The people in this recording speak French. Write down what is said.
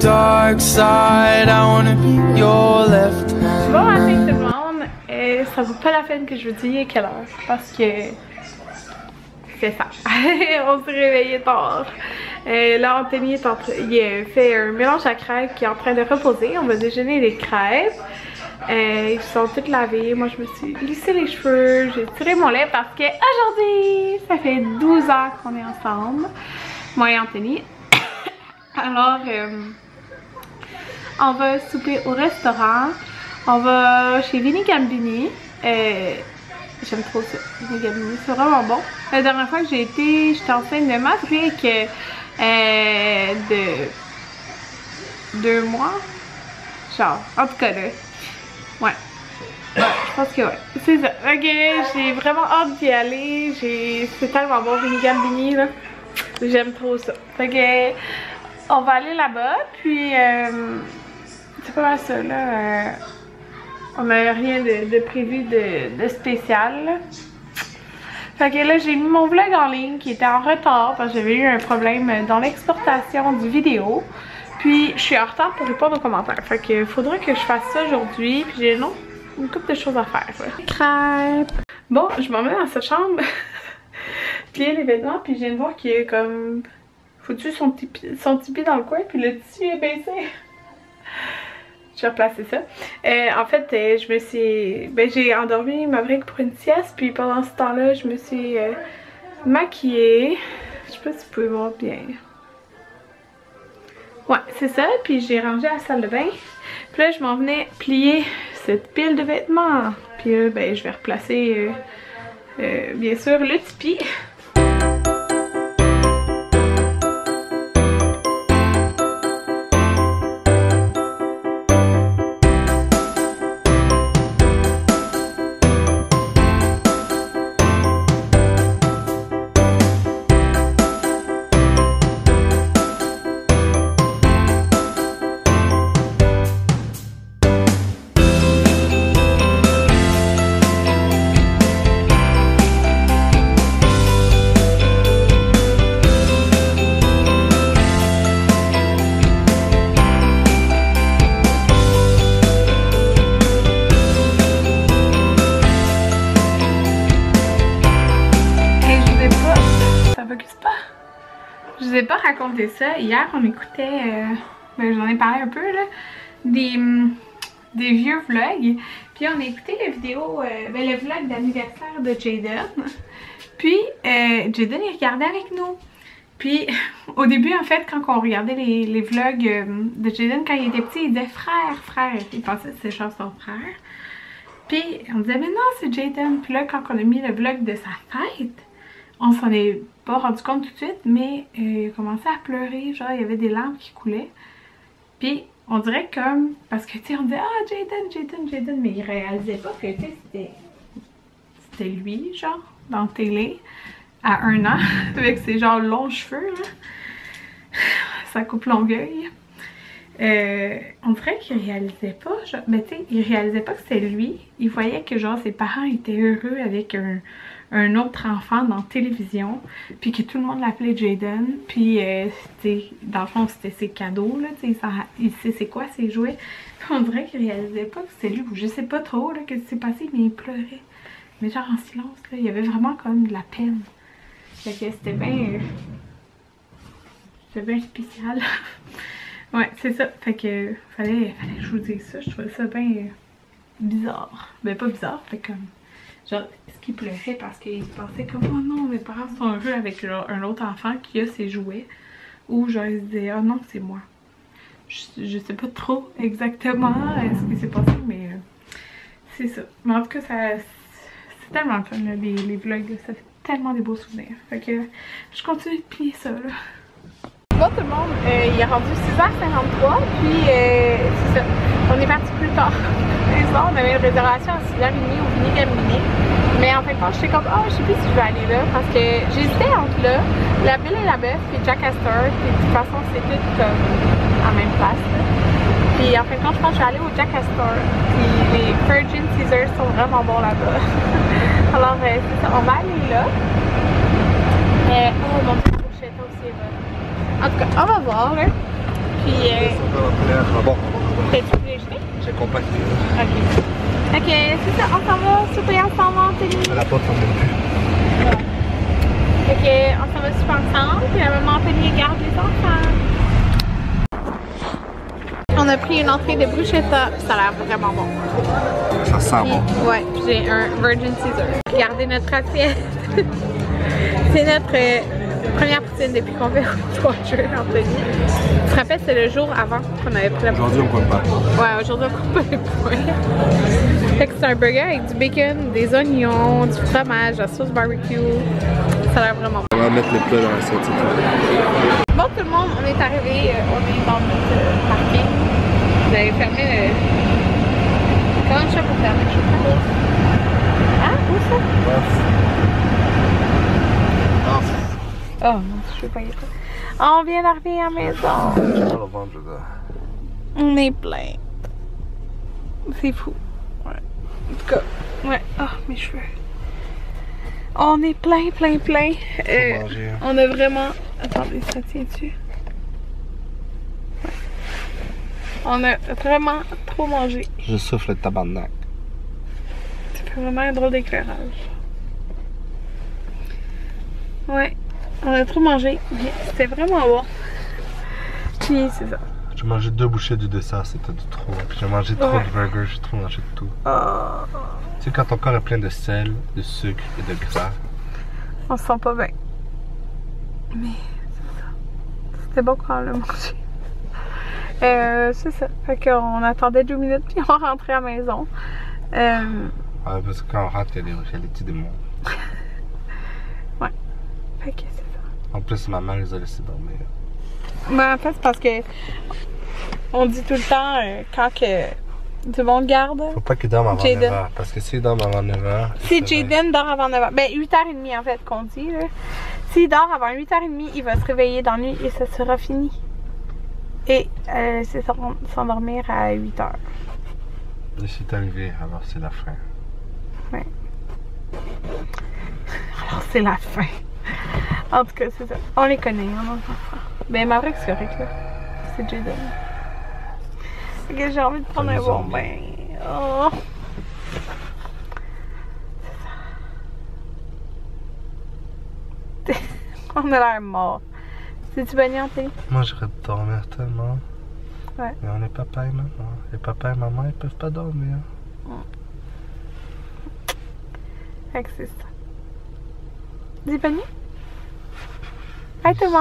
dark side. I wanna be your left hand. Bon matin tout le monde, ça vaut pas la peine que je vous dise quelle heure parce que c'est ça. On s'est réveillé tard. Là Anthony est il a fait un mélange à crêpes qui est en train de reposer. On va déjeuner les crêpes. Ils sont toutes lavées. Moi je me suis lissé les cheveux, j'ai tiré mon lait parce que aujourd'hui ça fait 12 ans qu'on est ensemble, moi et Anthony. Alors on va souper au restaurant. On va chez Vini Gambini. J'aime trop ça, Vini Gambini, c'est vraiment bon. La dernière fois que j'ai été, j'étais enceinte de Maverick de 2 mois. Genre, en tout cas là. Ouais. Je pense que ouais. C'est ça. Ok, j'ai vraiment hâte d'y aller. C'est tellement bon, Vini Gambini là. J'aime trop ça. Fait que on va aller là-bas, puis c'est pas mal ça là. On n'a rien de prévu de spécial là. Fait que là j'ai mis mon vlog en ligne qui était en retard parce que j'avais eu un problème dans l'exportation du vidéo. Puis je suis en retard pour répondre aux commentaires. Fait que faudrait que je fasse ça aujourd'hui. Puis j'ai une couple de choses à faire. Ouais. Crêpes. Bon, je m'en vais dans cette chambre. Plier les vêtements. Puis je viens de voir qu'il y a comme foutu son petit pied dans le coin. Puis le tissu est baissé. Je vais replacer ça. En fait, je me suis... j'ai endormi Maverick pour une sieste. Puis pendant ce temps-là, je me suis maquillée. Je sais pas si vous pouvez voir bien. Ouais, c'est ça. Puis j'ai rangé la salle de bain. Puis là, je m'en venais plier cette pile de vêtements. Puis là, je vais replacer, bien sûr, le tipi. Je vous ai pas raconté ça. Hier, on écoutait, j'en ai parlé un peu là, des vieux vlogs. Puis on a écouté la vidéo, le vlog d'anniversaire de Jaden. Puis Jaden il regardait avec nous. Puis au début en fait, quand on regardait les vlogs de Jaden quand il était petit, il disait frère. Il pensait que c'était genre son frère. Puis on disait mais non c'est Jaden. Puis là quand on a mis le vlog de sa fête, on s'en est pas rendu compte tout de suite, mais il a commencé à pleurer, genre il y avait des larmes qui coulaient. Puis on dirait comme, parce que tu sais on disait ah Jaden, mais il réalisait pas que tu sais c'était lui genre dans la télé à 1 an avec ses genre longs cheveux là. Ça coupe Longueuil. On dirait qu'il réalisait pas, genre, mais tu sais il réalisait pas que c'était lui. Il voyait que genre ses parents étaient heureux avec un autre enfant dans la télévision, puis que tout le monde l'appelait Jaden, puis dans le fond c'était ses cadeaux là, il sait c'est quoi ses jouets. Puis on dirait qu'il réalisait pas que c'était lui, ou je sais pas trop là que s'est passé, mais il pleurait, mais genre en silence là, il y avait vraiment comme de la peine. Fait que c'était bien spécial. Ouais c'est ça, fait que fallait que je vous dise ça, je trouvais ça bien bizarre, ben pas bizarre, fait comme genre, est-ce qu'il pleurait parce qu'il pensait comme oh non, mes parents sont heureux avec genre, un autre enfant qui a ses jouets, ou genre il se disait oh non c'est moi. Je sais pas trop exactement ce qui s'est passé, mais c'est ça. Mais en tout cas c'est tellement le fun là, les vlogs, ça fait tellement des beaux souvenirs. Fait que je continue de plier ça là. Bon tout le monde, il est rendu 6h53, puis c'est ça, on est parti plus tard. On avait une réservation à 6h30 au Vini Gambini. Mais en fait, quand j'étais comme, oh, je sais plus si je vais aller là. Parce que j'hésitais entre là, la Belle et la Bœuf, puis Jack Astor. Puis de toute façon, c'est tout comme à la même place. Là. Puis en fait, quand je pense que je vais aller au Jack Astor. Puis les Virgin Caesars sont vraiment bons là-bas. Alors, c'est ça, on va aller là. Oh mon dieu, la fourchette aussi est bonne. En tout cas, on va voir. Là. Puis plein bon. T'as-tu pu les jeter? J'ai compacté. Ok. Ok, c'est ça, on s'en va, super ensemble, Anthony. La porte s'en vient plus. Ok, on s'en va super ensemble, puis à un moment, Anthony garde les enfants. On a pris une entrée de bruschetta, ça a l'air vraiment bon. Ça sent bon. Ouais, puis j'ai un Virgin Caesar. Regardez notre assiette. C'est notre première poutine depuis qu'on fait Watcher, Anthony. Tu te rappelles, c'est le jour avant qu'on avait pris la poutine. Aujourd'hui, on compte pas. Ouais, aujourd'hui, on coupe pas les points. Fait que c'est un burger avec du bacon, des oignons, du fromage, la sauce barbecue. Ça a l'air vraiment bon. On va mettre les plats dans l'assiette, c'est tout. Bon, tout le monde, on est arrivé, on est dans notre parking. Vous avez fermé le... Comment je fais pour fermer? Je sais pas. Hein? Où ça? Oh non, je sais pas. On vient d'arriver à la maison. On est plein. C'est fou. Ouais. En tout cas, ouais. Oh, mes cheveux. On est plein. On a vraiment... Attendez, ça tient dessus. Ouais. On a vraiment trop mangé. Je souffle le tabarnak. Ça fait vraiment un drôle d'éclairage. Ouais. On a trop mangé, mais c'était vraiment bon. Puis c'est ça. J'ai mangé 2 bouchées du dessert, c'était de trop. Puis j'ai mangé trop de burgers, j'ai trop mangé de tout. Tu sais, quand ton corps est plein de sel, de sucre et de gras. On se sent pas bien. Mais c'est ça. C'était bon quand on l'a mangé. C'est ça. Fait qu'on attendait 2 minutes puis on rentrait à la maison. Parce que quand on rentre, il y a des petits démons. Ouais. Fait que c'est ça. En plus, ma mère les a laissés dormir. Ben, en fait, c'est parce que on dit tout le temps quand que du monde garde. Faut pas qu'il dorme avant Jaden. 9h. Parce que s'il dort avant 9h. Si Jaden dort avant 9h, ben 8h30 en fait qu'on dit là. S'il dort avant 8h30, il va se réveiller dans la nuit et ça sera fini. Et c'est s'endormir à 8h. Et c'est arrivé, alors c'est la fin. Ouais. Alors c'est la fin. En tout cas, c'est ça. On les connaît, hein, nos enfants. Ben, ma vraie, c'est correct, là. C'est Jaden. Ok, j'ai envie de prendre un bon bain. Oh. C'est ça. On a l'air mort. C'est-tu baignanté? Moi, j'aurais de dormir tellement. Ouais. Mais on est papa et maman. Et papa et maman, ils peuvent pas dormir. Fait que c'est ça. Dis bonne nuit. Bye tout le monde.